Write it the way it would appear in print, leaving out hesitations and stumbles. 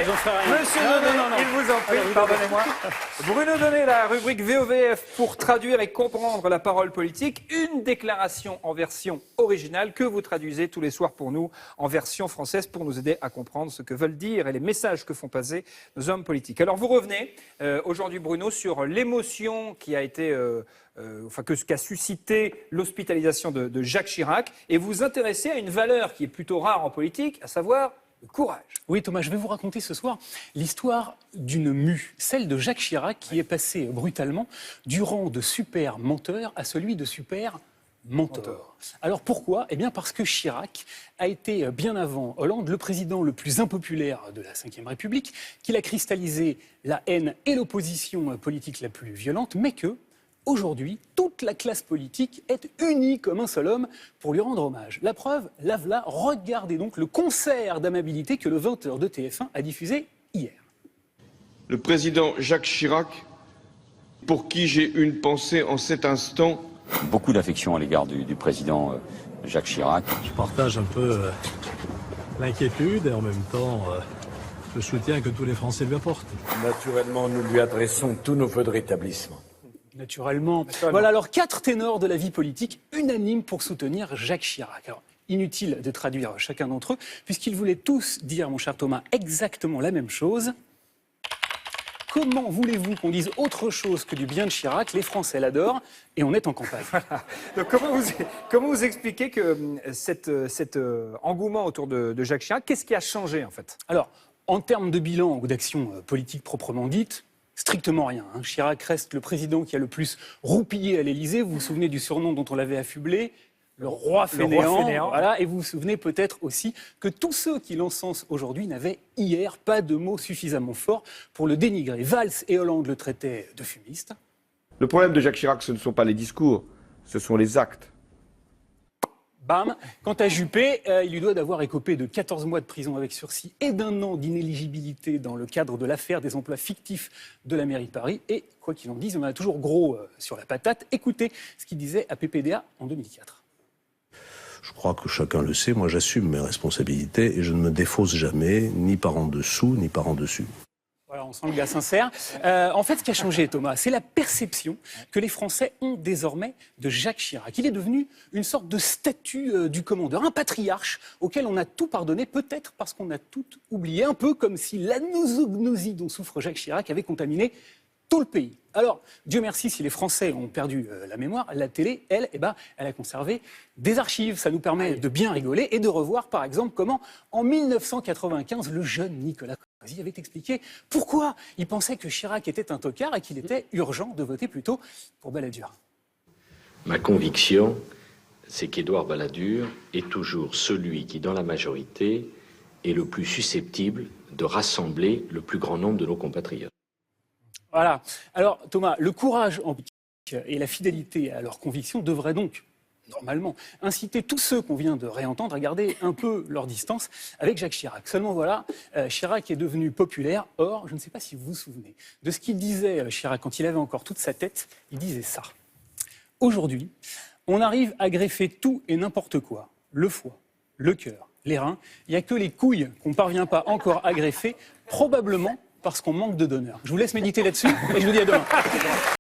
j'en sais rien. Monsieur Donnet, il vous en prie, pardonnez-moi. Bruno Donnet, la rubrique VOVF pour traduire et comprendre la parole politique. Une déclaration en version originale que vous traduisez tous les soirs pour nous en version française pour nous aider à comprendre ce que veulent dire et les messages que font passer nos hommes politiques. Alors vous revenez aujourd'hui, Bruno, sur l'émotion qui a été... qu'a suscité l'hospitalisation de Jacques Chirac, et vous vous intéressez à une valeur qui est plutôt rare en politique, à savoir le courage. Oui, Thomas, je vais vous raconter ce soir l'histoire d'une mue, celle de Jacques Chirac, qui est passé brutalement du rang de super menteur à celui de super mentor. Alors pourquoi ? Eh bien parce que Chirac a été, bien avant Hollande, le président le plus impopulaire de la Ve République, qu'il a cristallisé la haine et l'opposition politique la plus violente, mais que aujourd'hui, toute la classe politique est unie comme un seul homme pour lui rendre hommage. La preuve, la voilà, regardez donc le concert d'amabilité que le 20h de TF1 a diffusé hier. Le président Jacques Chirac, pour qui j'ai une pensée en cet instant. Beaucoup d'affection à l'égard du président Jacques Chirac. Je partage un peu l'inquiétude et en même temps le soutien que tous les Français lui apportent. Naturellement, nous lui adressons tous nos vœux de rétablissement. Naturellement. Voilà alors 4 ténors de la vie politique unanimes pour soutenir Jacques Chirac. Alors, inutile de traduire chacun d'entre eux, puisqu'ils voulaient tous dire, mon cher Thomas, exactement la même chose. Comment voulez-vous qu'on dise autre chose que du bien de Chirac ? Les Français l'adorent et on est en campagne. Donc comment vous expliquez que cet engouement autour de Jacques Chirac, qu'est-ce qui a changé en fait ? Alors, en termes de bilan ou d'action politique proprement dite, strictement rien. Chirac reste le président qui a le plus roupillé à l'Élysée. Vous vous souvenez du surnom dont on l'avait affublé ? Le roi fainéant. Voilà. Et vous vous souvenez peut-être aussi que tous ceux qui l'encensent aujourd'hui n'avaient hier pas de mots suffisamment forts pour le dénigrer. Valls et Hollande le traitaient de fumiste. Le problème de Jacques Chirac, ce ne sont pas les discours, ce sont les actes. Bam. Quant à Juppé, il lui doit d'avoir écopé de 14 mois de prison avec sursis et d'1 an d'inéligibilité dans le cadre de l'affaire des emplois fictifs de la mairie de Paris. Et quoi qu'il en dise, on a toujours gros sur la patate. Écoutez ce qu'il disait à PPDA en 2004. Je crois que chacun le sait, moi j'assume mes responsabilités et je ne me défausse jamais, ni par en dessous, ni par en dessus. Voilà, on sent le gars sincère. En fait, ce qui a changé, Thomas, c'est la perception que les Français ont désormais de Jacques Chirac. Il est devenu une sorte de statue du commandeur, un patriarche auquel on a tout pardonné, peut-être parce qu'on a tout oublié, un peu comme si l'anosognosie dont souffre Jacques Chirac avait contaminé tout le pays. Alors, Dieu merci, si les Français ont perdu la mémoire, la télé, elle, elle a conservé des archives. Ça nous permet de bien rigoler et de revoir, par exemple, comment, en 1995, le jeune Nicolas Sarkozy avait expliqué pourquoi il pensait que Chirac était un tocard et qu'il était urgent de voter plutôt pour Balladur. Ma conviction, c'est qu'Édouard Balladur est toujours celui qui, dans la majorité, est le plus susceptible de rassembler le plus grand nombre de nos compatriotes. Voilà. Alors, Thomas, le courage en politique et la fidélité à leurs convictions devraient donc, normalement, inciter tous ceux qu'on vient de réentendre à garder un peu leur distance avec Jacques Chirac. Seulement voilà, Chirac est devenu populaire. Or, je ne sais pas si vous vous souvenez de ce qu'il disait, Chirac, quand il avait encore toute sa tête. Il disait ça. Aujourd'hui, on arrive à greffer tout et n'importe quoi. Le foie, le cœur, les reins. Il n'y a que les couilles qu'on ne parvient pas encore à greffer, probablement parce qu'on manque de donneurs. Je vous laisse méditer là-dessus et je vous dis à demain.